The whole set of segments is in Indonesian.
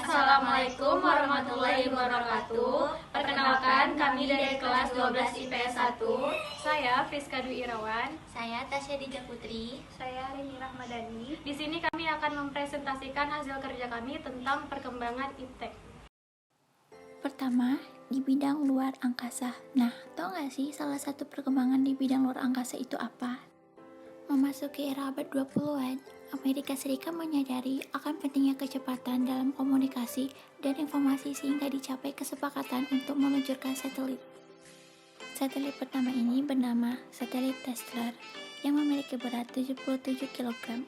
Assalamualaikum warahmatullahi wabarakatuh. Perkenalkan, kami dari kelas 12 IPS 1. Saya Friska Dwi Irawan. Saya Tasya Dija Putri. Saya Rini Rahmadani. Di sini kami akan mempresentasikan hasil kerja kami tentang perkembangan iptek. Pertama, di bidang luar angkasa. Nah, tau gak sih salah satu perkembangan di bidang luar angkasa itu apa? Memasuki era abad 20-an, Amerika Serikat menyadari akan pentingnya kecepatan dalam komunikasi dan informasi sehingga dicapai kesepakatan untuk meluncurkan satelit. Satelit pertama ini bernama satelit Telstar yang memiliki berat 77 kg.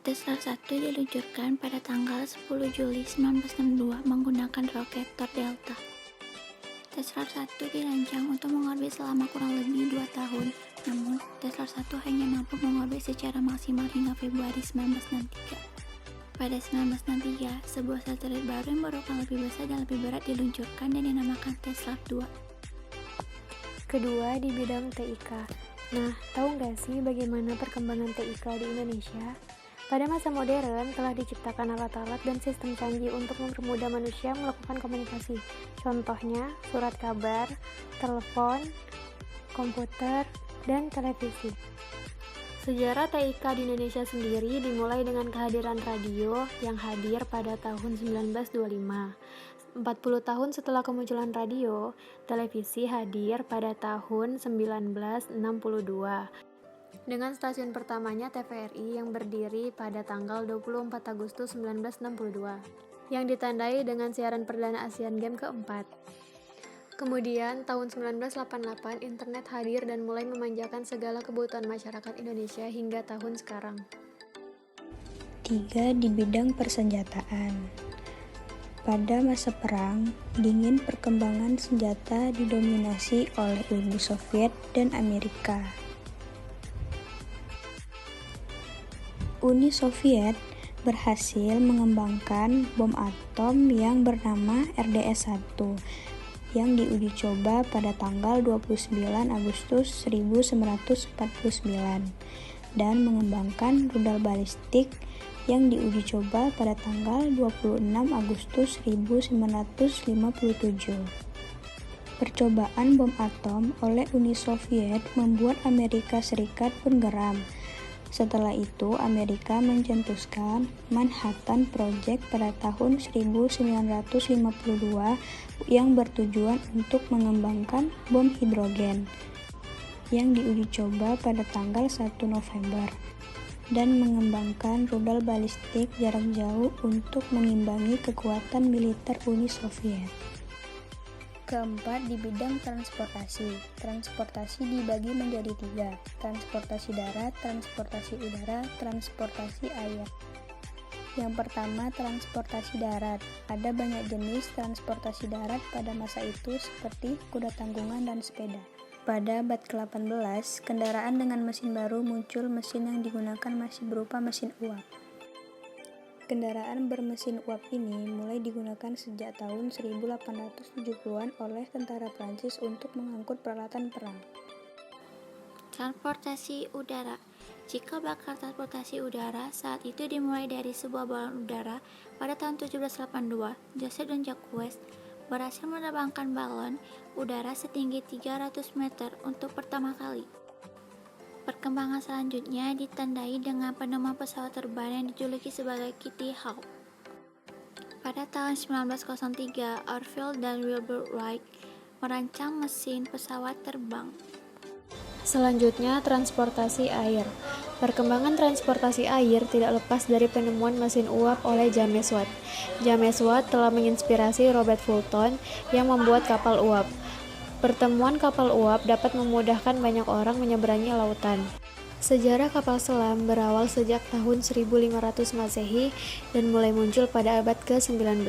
Telstar 1 diluncurkan pada tanggal 10 Juli 1962 menggunakan roket Thor Delta. Telstar 1 dirancang untuk mengorbit selama kurang lebih 2 tahun, namun Telstar 1 hanya mampu mengorbit secara maksimal hingga Februari 1963. Pada 1963, sebuah satelit baru yang berukuran lebih besar dan lebih berat diluncurkan dan dinamakan Telstar 2. Kedua, di bidang TIK. Nah, tahu nggak sih bagaimana perkembangan TIK di Indonesia? Pada masa modern, telah diciptakan alat-alat dan sistem canggih untuk mempermudah manusia melakukan komunikasi. Contohnya, surat kabar, telepon, komputer, dan televisi. Sejarah TIK di Indonesia sendiri dimulai dengan kehadiran radio yang hadir pada tahun 1925. 40 tahun setelah kemunculan radio, televisi hadir pada tahun 1962. Dengan stasiun pertamanya TVRI yang berdiri pada tanggal 24 Agustus 1962, yang ditandai dengan siaran perdana Asian Games keempat. Kemudian, tahun 1988, internet hadir dan mulai memanjakan segala kebutuhan masyarakat Indonesia hingga tahun sekarang. 3. Di bidang persenjataan. Pada masa Perang Dingin, perkembangan senjata didominasi oleh Uni Soviet dan Amerika. Uni Soviet berhasil mengembangkan bom atom yang bernama RDS-1 yang diuji coba pada tanggal 29 Agustus 1949 dan mengembangkan rudal balistik yang diuji coba pada tanggal 26 Agustus 1957. Percobaan bom atom oleh Uni Soviet membuat Amerika Serikat pun geram. Setelah itu, Amerika mencetuskan Manhattan Project pada tahun 1952 yang bertujuan untuk mengembangkan bom hidrogen yang diuji coba pada tanggal 1 November dan mengembangkan rudal balistik jarak jauh untuk mengimbangi kekuatan militer Uni Soviet. Keempat, di bidang transportasi. Transportasi dibagi menjadi 3, transportasi darat, transportasi udara, transportasi air. Yang pertama, transportasi darat. Ada banyak jenis transportasi darat pada masa itu seperti kuda tanggungan dan sepeda. Pada abad ke-18, kendaraan dengan mesin baru muncul. Mesin yang digunakan masih berupa mesin uap. Kendaraan bermesin uap ini mulai digunakan sejak tahun 1870-an oleh tentara Prancis untuk mengangkut peralatan perang. Transportasi udara. Cikal bakal transportasi udara saat itu dimulai dari sebuah balon udara pada tahun 1782. Joseph dan Jacques berhasil menerbangkan balon udara setinggi 300 meter untuk pertama kali. Perkembangan selanjutnya ditandai dengan penemuan pesawat terbang yang dijuluki sebagai Kitty Hawk. Pada tahun 1903, Orville dan Wilbur Wright merancang mesin pesawat terbang. Selanjutnya, transportasi air. Perkembangan transportasi air tidak lepas dari penemuan mesin uap oleh James Watt. James Watt telah menginspirasi Robert Fulton yang membuat kapal uap. Pertemuan kapal uap dapat memudahkan banyak orang menyeberangi lautan. Sejarah kapal selam berawal sejak tahun 1500 Masehi dan mulai muncul pada abad ke-19.